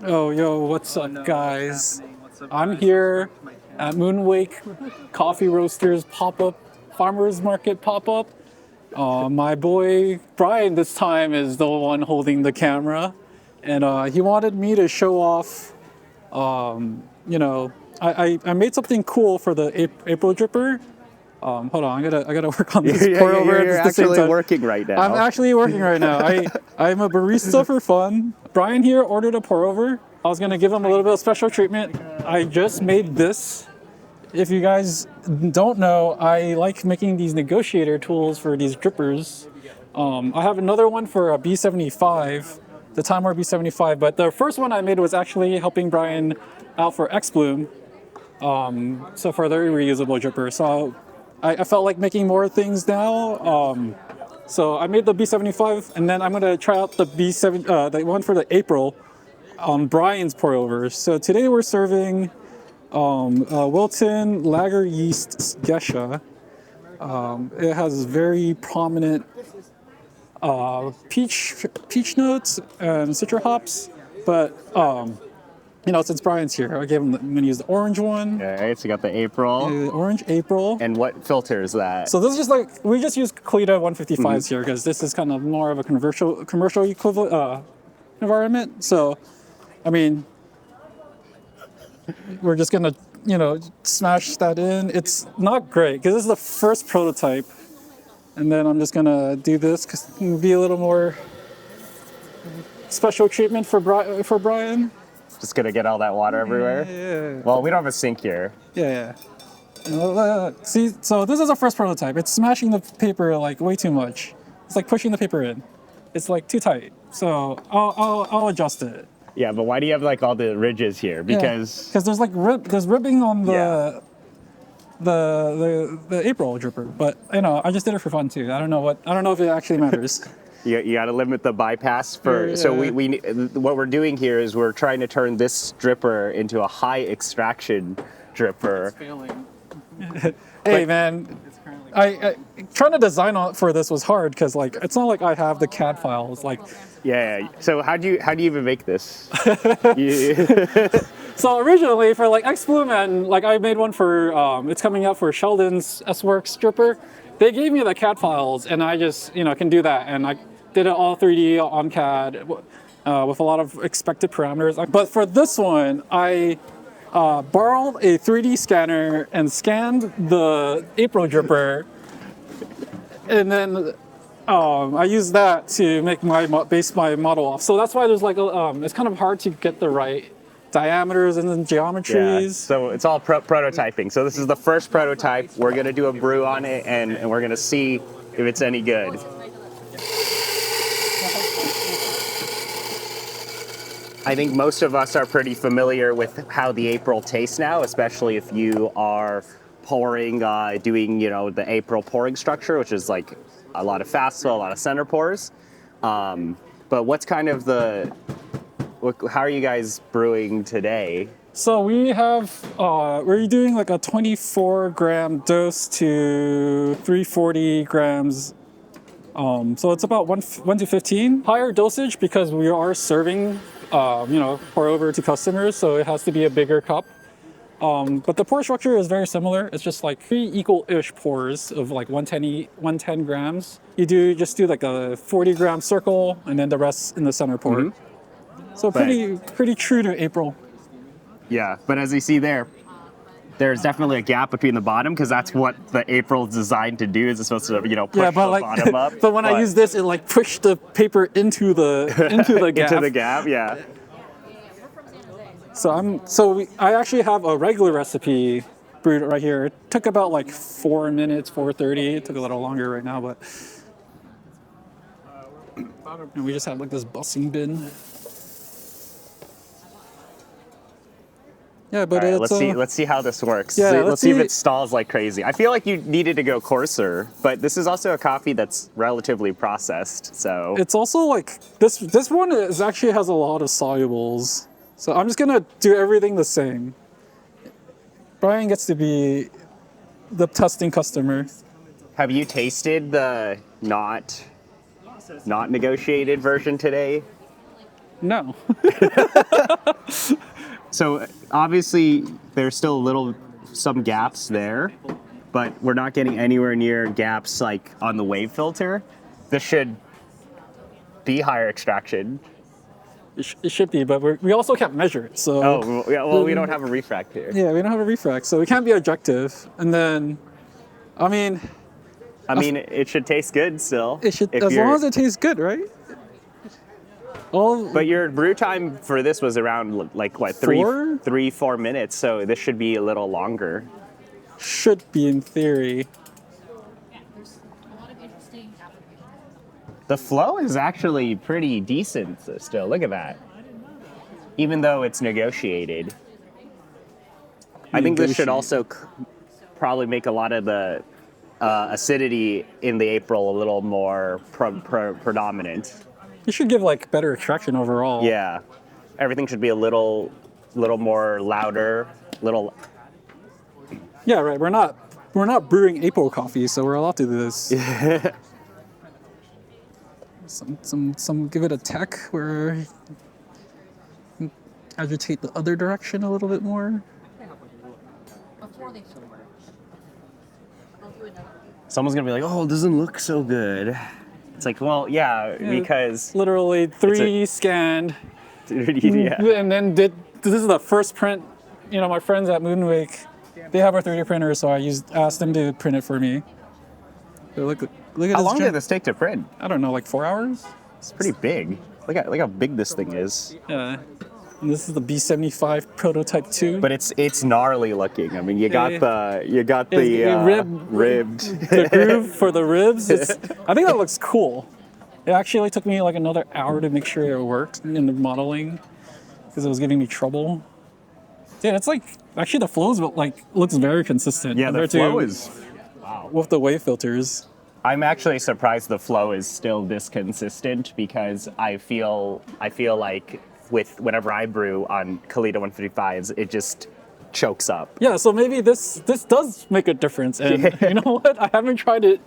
Oh, yo, what's up, guys? I'm here at Moonwake Coffee Roasters pop-up, farmers market pop-up. My boy Brian this time is the one holding the camera, and he wanted me to show off. You know, I made something cool for the April dripper. Hold on, I gotta work on this pour over You're at the same actually time. working right now. I'm actually working right now. I'm a barista for fun. Brian here ordered a pour over. I was gonna give him a little bit of special treatment. I just made this. If you guys don't know, I like making these negotiator tools for these drippers. I have another one for a B75, the Timer B75, but the first one I made was actually helping Brian out for X Bloom. So for their reusable dripper. So I felt like making more things now. So I made the B75, and then I'm gonna try out the B7, the one for the April on Brian's pour over. So today we're serving Wilton Lager Yeast Gesha. It has very prominent peach notes and citra hops, but you know, since Brian's here, I'm gonna use the orange one. All right, so you got the April. The orange April. And what filter is that? So this is just like, we just use Kalita 155s here because this is kind of more of a commercial equivalent environment. So, I mean, we're just gonna, you know, smash that in. It's not great because this is the first prototype. And then I'm just gonna do this because it'll be a little more special treatment for Brian. Just gonna get all that water everywhere? Yeah. Well, we don't have a sink here. Yeah. See, so this is our first prototype. It's smashing the paper like way too much. It's like pushing the paper in. It's like too tight. So I'll adjust it. Yeah, but why do you have like all the ridges here? Because there's like there's ribbing on the April dripper. But you know, I just did it for fun too. I don't know if it actually matters. you got to limit the bypass for. Yeah. So we what we're doing here is we're trying to turn this dripper into a high extraction dripper. It's failing. Hey man, I trying to design for this was hard because like it's not like I have the CAD files like. Yeah. So how do you even make this? So originally for like X Bloom and like I made one for it's coming out for Sheldon's S-Works dripper. They gave me the CAD files and I just can do that, and I did it all 3D on CAD with a lot of expected parameters. But for this one, I borrowed a 3D scanner and scanned the April dripper, and then I used that to make base my model off. So that's why there's like it's kind of hard to get the right diameters and then geometries. Yeah, so it's all prototyping. So this is the first prototype. We're gonna do a brew on it, and we're gonna see if it's any good. I think most of us are pretty familiar with how the April tastes now, especially if you are pouring, doing the April pouring structure, which is like a lot of fast fill, a lot of center pours. But what's kind of how are you guys brewing today? So we have, we're doing like a 24 gram dose to 340 grams. So it's about 1 to 15. Higher dosage because we are serving, pour over to customers. So it has to be a bigger cup. But the pour structure is very similar. It's just like 3 equal-ish pours of like 110 grams. You just do like a 40 gram circle and then the rest in the center pour. Mm-hmm. So pretty true to April. Yeah, but as you see there's definitely a gap between the bottom because that's what the April is designed to do. Is it's supposed to push the bottom up. But when I use this, it like pushed the paper into the gap. Into the gap, yeah. So I actually have a regular recipe brewed right here. It took about like 4 minutes, 4:30. It took a little longer right now, but and we just have like this busing bin. Yeah, but right, let's see how this works. Yeah, let's see if it stalls like crazy. I feel like you needed to go coarser, but this is also a coffee that's relatively processed, so it's also like this one actually has a lot of solubles. So I'm just gonna do everything the same. Brian gets to be the testing customer. Have you tasted the not negotiated version today? No. So obviously there's still some gaps there, but we're not getting anywhere near gaps like on the wave filter. This should be higher extraction. It should be, but we also can't measure it. So Oh, yeah, well, we don't have a refract here. yeah, we don't have a refract, so we can't be objective. And then, I mean, it should taste good still. it should, as long as it tastes good, right? But your brew time for this was around like what, 4 minutes, so this should be a little longer. Should be in theory. The flow is actually pretty decent still. Look at that. Even though it's negotiated. I think this should also probably make a lot of the acidity in the April a little more predominant. It should give like better extraction overall. Yeah. Everything should be a little more louder, little. Yeah, right. We're not brewing April coffee, so we're allowed to do this. Some give it a tech where you agitate the other direction a little bit more. Someone's gonna be like, "Oh, it doesn't look so good." It's like, well, yeah, because literally scanned, yeah. and then this is the first print. You know, my friends at Moonwake, they have a 3D printer, so I asked them to print it for me. So look at how long did this take to print? I don't know, like 4 hours. It's pretty big. Look how big this thing is. Yeah. And this is the B75 prototype 2. But it's gnarly looking. I mean, you got the ribbed the groove for the ribs. I think that looks cool. It actually took me like another hour to make sure it worked in the modeling because it was giving me trouble. Yeah, it's like actually the flows looks very consistent. Yeah, the flow is wow with the wave filters. I'm actually surprised the flow is still this consistent because I feel like whenever I brew on Kalita 155s, it just chokes up. Yeah, so maybe this does make a difference. And you know what? I haven't tried it.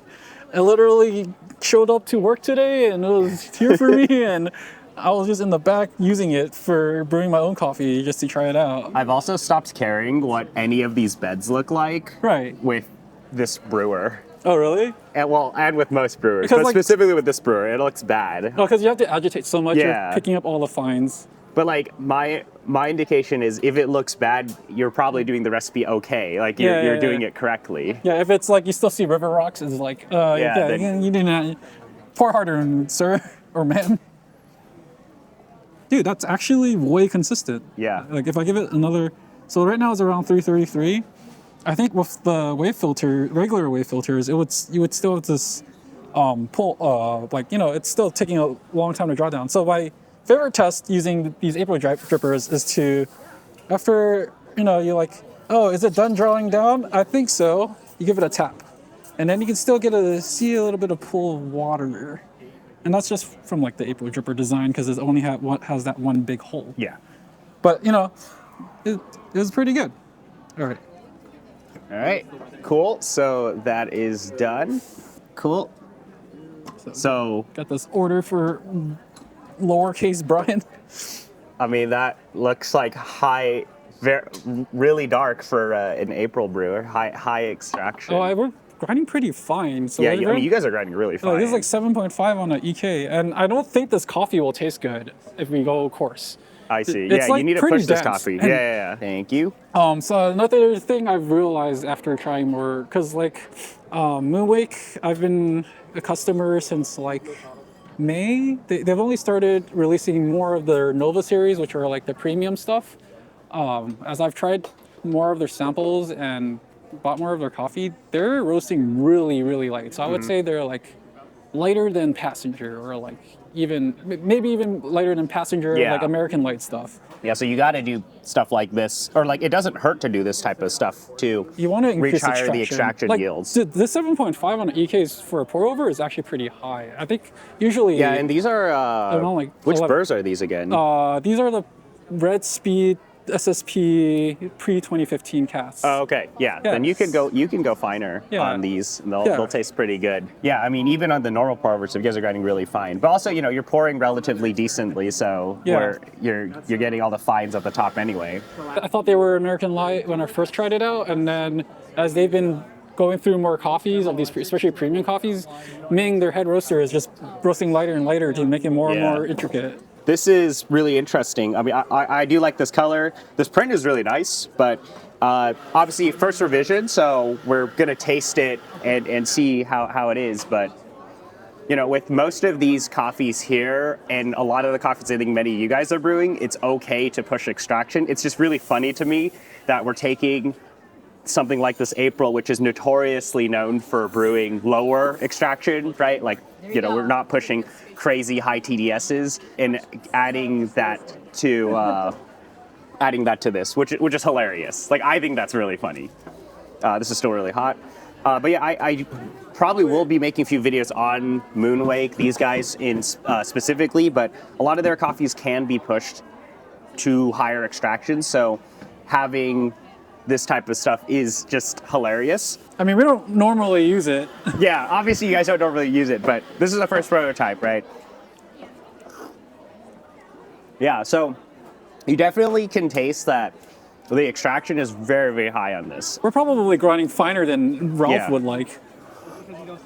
I literally showed up to work today and it was here for me, and I was just in the back using it for brewing my own coffee just to try it out. I've also stopped caring what any of these beds look like. Right. With this brewer. Oh, really? And with most brewers, because, but specifically with this brewer, it looks bad. Oh, because you have to agitate so much, you're picking up all the fines. But like my indication is, if it looks bad, you're probably doing the recipe okay. Like you're doing it correctly. Yeah, if it's like you still see river rocks, it's like, you do not pour harder, sir or ma'am. Dude, that's actually way consistent. Yeah. Like if I give it another, so right now it's around 333. I think with the wave filter, regular wave filters, you would still have this pull, it's still taking a long time to draw down. So my favorite test using these April drippers is to, after, you're like, oh, is it done drawing down? I think so. You give it a tap. And then you can still see a little bit of pool of water. And that's just from like the April dripper design because it only has that one big hole. Yeah. But, it was pretty good. All right. All right, cool. So that is done. Cool. So got this order for lowercase Brian. I mean, that looks like really dark for an April brewer. High extraction. Oh, we're grinding pretty fine. So yeah, you guys are grinding really fine. This is like 7.5 on an EK, and I don't think this coffee will taste good if we go coarse. I see. It's you need to push this dense. coffee. Yeah. Thank you. So another thing I've realized after trying more, because Moonwake, I've been a customer since like May. They've only started releasing more of their Nova series, which are like the premium stuff. As I've tried more of their samples and bought more of their coffee, they're roasting really, really light. So I would say they're like lighter than Passenger, or like maybe even lighter than Passenger, like American Light stuff. Yeah, so you got to do stuff like this, or like it doesn't hurt to do this type of stuff too. You want to increase the extraction yields. The 7.5 on the EKs for a pour over is actually pretty high. I think usually. Yeah, and these are which burrs are these again? These are the Red Speed SSP pre-2015 casks. Oh, okay. Yeah. Then you can go finer on these, and they'll taste pretty good. Yeah. I mean, even on the normal pour overs, you guys are getting really fine. But also, you're pouring relatively decently, so where you're getting all the fines at the top anyway. I thought they were American Light when I first tried it out, and then as they've been going through more coffees of these, especially premium coffees, Ming, their head roaster, is just roasting lighter and lighter to make it more and more intricate. This is really interesting. I mean, I do like this color. This print is really nice, but obviously first revision, so we're gonna taste it and see how it is. But with most of these coffees here, and a lot of the coffees I think many of you guys are brewing, it's okay to push extraction. It's just really funny to me that we're taking something like this April, which is notoriously known for brewing lower extraction, right? Like, we're not pushing crazy high TDSs, and adding that to this, which is hilarious. Like, I think that's really funny. This is still really hot. But yeah, I probably will be making a few videos on Moonwake, these guys in specifically, but a lot of their coffees can be pushed to higher extractions, so having this type of stuff is just hilarious. I mean, we don't normally use it. Yeah, obviously you guys don't normally use it, but this is the first prototype, right? Yeah, so you definitely can taste that the extraction is very, very high on this. We're probably grinding finer than Ralph would like.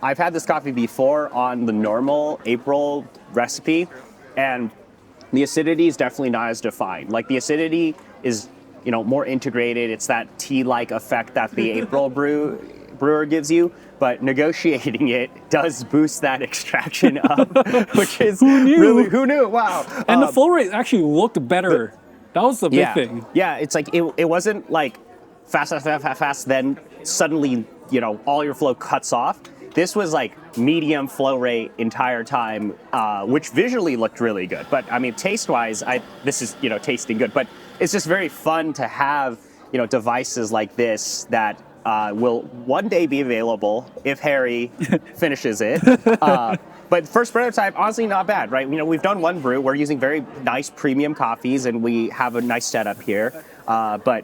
I've had this coffee before on the normal April recipe, and the acidity is definitely not as defined. Like, the acidity is more integrated. It's that tea-like effect that the April brewer gives you, but negotiating it does boost that extraction up, which is who knew? Wow. And the flow rate actually looked better. That was the big thing. Yeah, it's like it wasn't like fast, then suddenly all your flow cuts off. This was like medium flow rate entire time, which visually looked really good. But I mean, taste-wise, this is tasting good. But it's just very fun to have devices like this that will one day be available if Harry finishes it. But first prototype, honestly, not bad, right? We've done one brew. We're using very nice premium coffees, and we have a nice setup here. But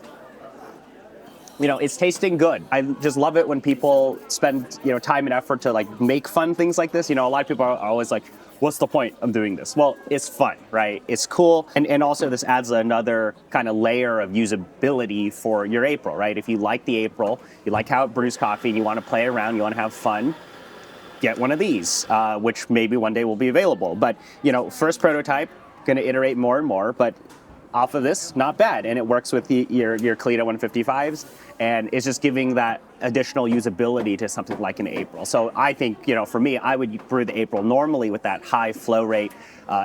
it's tasting good. I just love it when people spend time and effort to like make fun things like this. A lot of people are always like, what's the point of doing this? Well, it's fun, right? It's cool. And also this adds another kind of layer of usability for your April, right? If you like the April, you like how it brews coffee, and you want to play around, you want to have fun, get one of these, which maybe one day will be available. But, first prototype, going to iterate more and more, but off of this, not bad. And it works with your Cleto 155s, and it's just giving that additional usability to something like an April. So I think, for me, I would brew the April normally with that high flow rate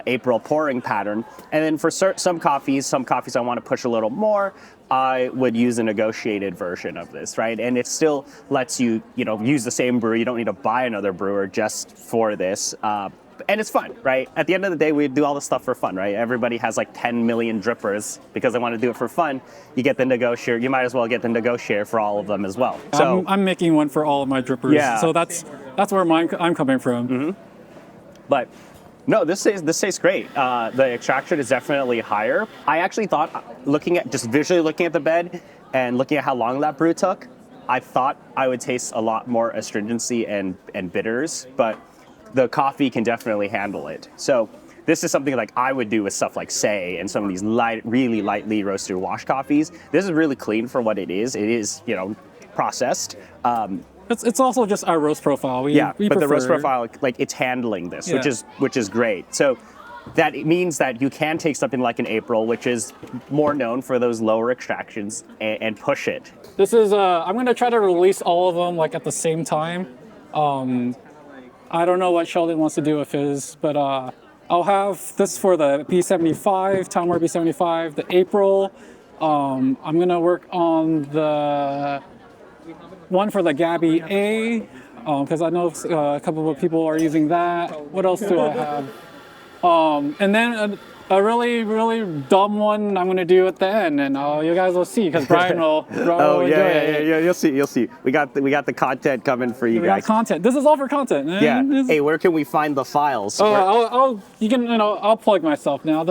April pouring pattern. And then for some coffees I want to push a little more, I would use a negotiated version of this, right? And it still lets you, use the same brewer. You don't need to buy another brewer just for this. And it's fun, right? At the end of the day, we do all this stuff for fun, right? Everybody has like 10 million drippers because they want to do it for fun. You get the Negotiator. You might as well get the Negotiator for all of them as well. So I'm making one for all of my drippers. Yeah. So that's where I'm coming from. Mm-hmm. But no, this tastes great. The extraction is definitely higher. I actually thought, visually looking at the bed and looking at how long that brew took, I thought I would taste a lot more astringency and bitters, but the coffee can definitely handle it. So this is something like I would do with stuff like Say and some of these really lightly roasted wash coffees. This is really clean for what it is. It is, processed. It's also just our roast profile. We but the roast profile, like it's handling this, which is great. So that means that you can take something like an April, which is more known for those lower extractions, and push it. This is, I'm gonna try to release all of them like at the same time. I don't know what Sheldon wants to do with his, but I'll have this for the B75, Townware B75, the April. I'm gonna work on the one for the Gabby A, because I know a couple of people are using that. What else do I have? And then a really, really dumb one I'm gonna do at the end, and you guys will see because Brian will. Oh will yeah, enjoy yeah, it. yeah, you'll see. We got the content coming for you We got guys. content. This is all for content. Yeah. Man. Hey, where can we find the files? You can, I'll plug myself now.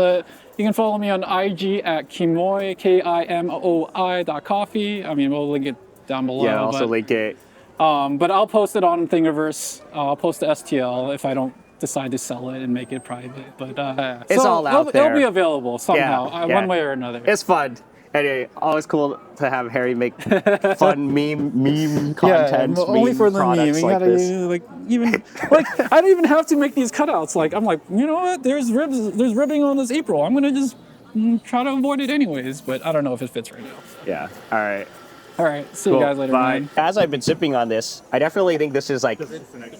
You can follow me on IG at Kimoi, KIMOI.coffee. I mean, we'll link it down below. Yeah, also link it. But I'll post it on Thingiverse. I'll post the STL if I don't decide to sell it and make it private. But It's all out there. It'll be available somehow, Yeah. one way or another. It's fun. Anyway, always cool to have Harry make fun meme content. Only for the meme. products You like gotta this. I don't even have to make these cutouts. Like I'm like, you know what? There's ribbing on this April. I'm gonna just try to avoid it anyways. But I don't know if it fits right now. Yeah. All right. All right. See you guys later, Bye. man. As I've been sipping on this, I definitely think this is like,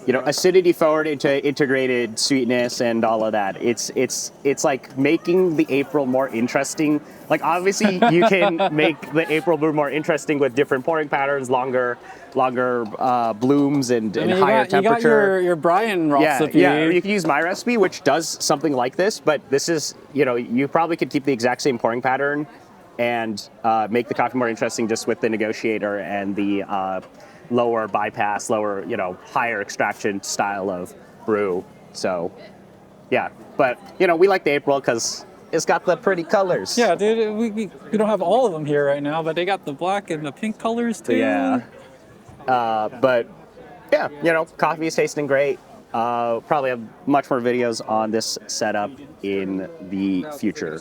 acidity forward into integrated sweetness and all of that. It's like making the April more interesting. Like obviously you can make the April brew more interesting with different pouring patterns, longer blooms and higher temperature. You got your Brian recipe. Yeah, you can use my recipe, which does something like this, but this is, you probably could keep the exact same pouring pattern and make the coffee more interesting just with the Negotiator and the lower bypass, higher extraction style of brew. So, yeah, but we like the April because it's got the pretty colors. Yeah, dude, we don't have all of them here right now, but they got the black and the pink colors too. Yeah. But yeah, coffee is tasting great. Probably have much more videos on this setup in the future.